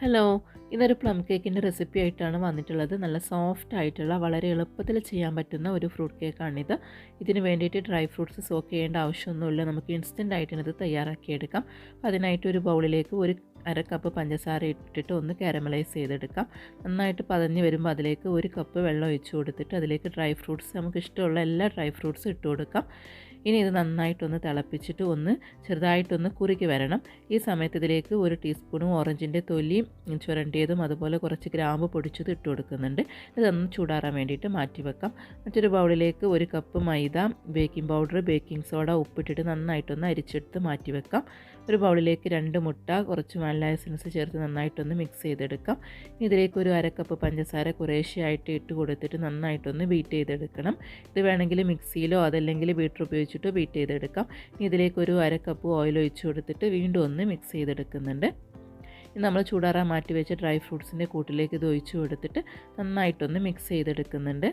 Hello, ഇന്നൊരു plum കേക്കിൻ്റെ recipe ആയിട്ടാണ് വന്നിട്ടുള്ളത്. നല്ല സോഫ്റ്റ് ആയിട്ടുള്ള വളരെ എളുപ്പത്തിൽ ചെയ്യാൻ പറ്റുന്ന ഒരു ഫ്രൂട്ട് കേക്കാണിത്. ഇതിന് വേണ്ടിയിട്ട് ഡ്രൈ ഫ്രൂട്ട്സ് സോക്ക് ചെയ്യേണ്ട ആവശ്യമൊന്നുമില്ല. നമുക്ക് ഇൻസ്റ്റൻ്റ് ആയിട്ട് ഇത് തയ്യാറാക്കിയെടുക്കാം. അതിനായിട്ട് ഒരു ബൗളിലേക്ക് ഒരു അര കപ്പ് പഞ്ചസാര ഇട്ടിട്ട് ഒന്ന് കാരമലൈസ് ചെയ്തെടുക്കാം. നന്നായിട്ട് പതഞ്ഞ് വരുമ്പോൾ അതിലേക്ക് ഒരു കപ്പ് വെള്ളം ഒഴിച്ച് കൊടുത്തിട്ട് അതിലേക്ക് ഡ്രൈ ഫ്രൂട്ട്സ് നമുക്ക് ഇഷ്ടമുള്ള എല്ലാ ഡ്രൈ ഫ്രൂട്ട്സും ഇട്ട് കൊടുക്കാം. ഇനി ഇത് നന്നായിട്ടൊന്ന് തിളപ്പിച്ചിട്ട് ഒന്ന് ചെറുതായിട്ടൊന്ന് കുറുകി വരണം. ഈ സമയത്ത് ഇതിലേക്ക് ഒരു ടീസ്പൂണും ഓറഞ്ചിൻ്റെ തൊലിയും ചുരണ്ടിയതും അതുപോലെ കുറച്ച് ഗ്രാമ്പ് പൊടിച്ചത് ഇട്ട് കൊടുക്കുന്നുണ്ട്. ഇതൊന്ന് ചൂടാറാൻ വേണ്ടിയിട്ട് മാറ്റി വെക്കാം. മറ്റൊരു ബൗളിലേക്ക് ഒരു കപ്പ് മൈദ, ബേക്കിംഗ് പൗഡർ, ബേക്കിംഗ് സോഡ, ഉപ്പിട്ടിട്ട് നന്നായിട്ടൊന്ന് അരിച്ചെടുത്ത് മാറ്റി വെക്കാം. ഒരു ബൗളിലേക്ക് 2 മുട്ട, കുറച്ച് വാനില എസൻസ് ചേർത്ത് നന്നായിട്ടൊന്ന് മിക്സ് ചെയ്തെടുക്കാം. ഇതിലേക്ക് ഒരു അര കപ്പ് പഞ്ചസാര കുറേശ്ശെയായിട്ട് ഇട്ട് കൊടുത്തിട്ട് നന്നായിട്ടൊന്ന് ബീറ്റ് ചെയ്തെടുക്കണം. ഇത് വേണമെങ്കിൽ മിക്സിയിലോ അതല്ലെങ്കിൽ ബീറ്റർ ഉപയോഗിച്ചിട്ടോ ബീറ്റ് ചെയ്തെടുക്കാം. ഇതിലേക്ക് ഒരു അര കപ്പ് ഓയിൽ ഒഴിച്ച് കൊടുത്തിട്ട് വീണ്ടും ഒന്ന് മിക്സ് ചെയ്തെടുക്കുന്നുണ്ട്. നമ്മൾ ചൂടാറാൻ മാറ്റി വെച്ച ഡ്രൈ ഫ്രൂട്ട്സിൻ്റെ കൂട്ടിലേക്ക് ഇത് ഒഴിച്ച് കൊടുത്തിട്ട് നന്നായിട്ടൊന്ന് മിക്സ് ചെയ്തെടുക്കുന്നുണ്ട്.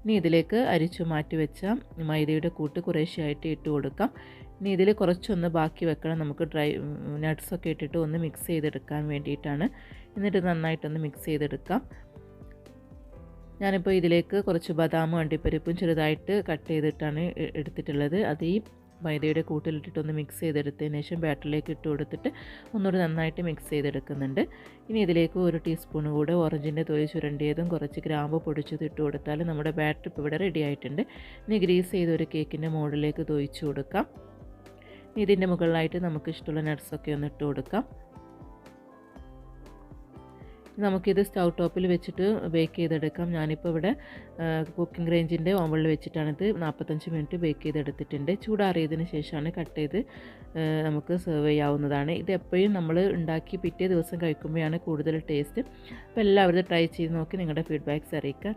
ഇനി ഇതിലേക്ക് അരിച്ചു മാറ്റി വെച്ച മൈദയുടെ കൂട്ട് കുറേശ്ശെയായിട്ട് ഇട്ട് കൊടുക്കാം. ഇനി ഇതിൽ കുറച്ചൊന്ന് ബാക്കി വെക്കണം, നമുക്ക് നട്ട്സൊക്കെ ഇട്ടിട്ട് ഒന്ന് മിക്സ് ചെയ്തെടുക്കാൻ വേണ്ടിയിട്ടാണ്. എന്നിട്ട് നന്നായിട്ടൊന്ന് മിക്സ് ചെയ്തെടുക്കാം. ഞാനിപ്പോൾ ഇതിലേക്ക് കുറച്ച് ബദാമും അണ്ടിപ്പരിപ്പും ചെറുതായിട്ട് കട്ട് ചെയ്തിട്ടാണ് എടുത്തിട്ടുള്ളത്. അത് ഈ മൈദയുടെ കൂട്ടിലിട്ടിട്ടൊന്ന് മിക്സ് ചെയ്തെടുത്തതിന് ശേഷം ബാറ്ററിലേക്ക് ഇട്ട് കൊടുത്തിട്ട് ഒന്നുകൂടി നന്നായിട്ട് മിക്സ് ചെയ്തെടുക്കുന്നുണ്ട്. ഇനി ഇതിലേക്ക് ഒരു ടീസ്പൂൺ കൂടെ ഓറഞ്ചിൻ്റെ തൊലി ചുരണ്ടിയതും കുറച്ച് ഗ്രാമ്പ് പൊടിച്ചത് ഇട്ട് കൊടുത്താൽ നമ്മുടെ ബാറ്റർ ഇപ്പോൾ ഇവിടെ റെഡി ആയിട്ടുണ്ട്. ഇനി ഗ്രീസ് ചെയ്ത ഒരു കേക്കിൻ്റെ മോഡിലേക്ക് തൊഴിച്ച് കൊടുക്കാം. ഇതിൻ്റെ മുകളിലായിട്ട് നമുക്ക് ഇഷ്ടമുള്ള നട്ട്സൊക്കെ ഒന്ന് ഇട്ട് കൊടുക്കാം. നമുക്കിത് സ്റ്റൗ ടോപ്പിൽ വെച്ചിട്ട് ബേക്ക് ചെയ്തെടുക്കാം. ഞാനിപ്പോൾ ഇവിടെ കുക്കിംഗ് റേഞ്ചിൻ്റെ ഓവനിൽ വെച്ചിട്ടാണിത് 45 മിനിറ്റ് ബേക്ക് ചെയ്തെടുത്തിട്ടുണ്ട്. ചൂടാറിയതിന് ശേഷമാണ് കട്ട് ചെയ്ത് നമുക്ക് സെർവ് ചെയ്യാവുന്നതാണ്. ഇത് എപ്പോഴും നമ്മൾ ഉണ്ടാക്കി പിറ്റേ ദിവസം കഴിക്കുമ്പോഴാണ് കൂടുതൽ ടേസ്റ്റ്. അപ്പോൾ എല്ലാവരും ട്രൈ ചെയ്ത് നോക്കി നിങ്ങളുടെ ഫീഡ്ബാക്ക്സ് അറിയിക്കുക.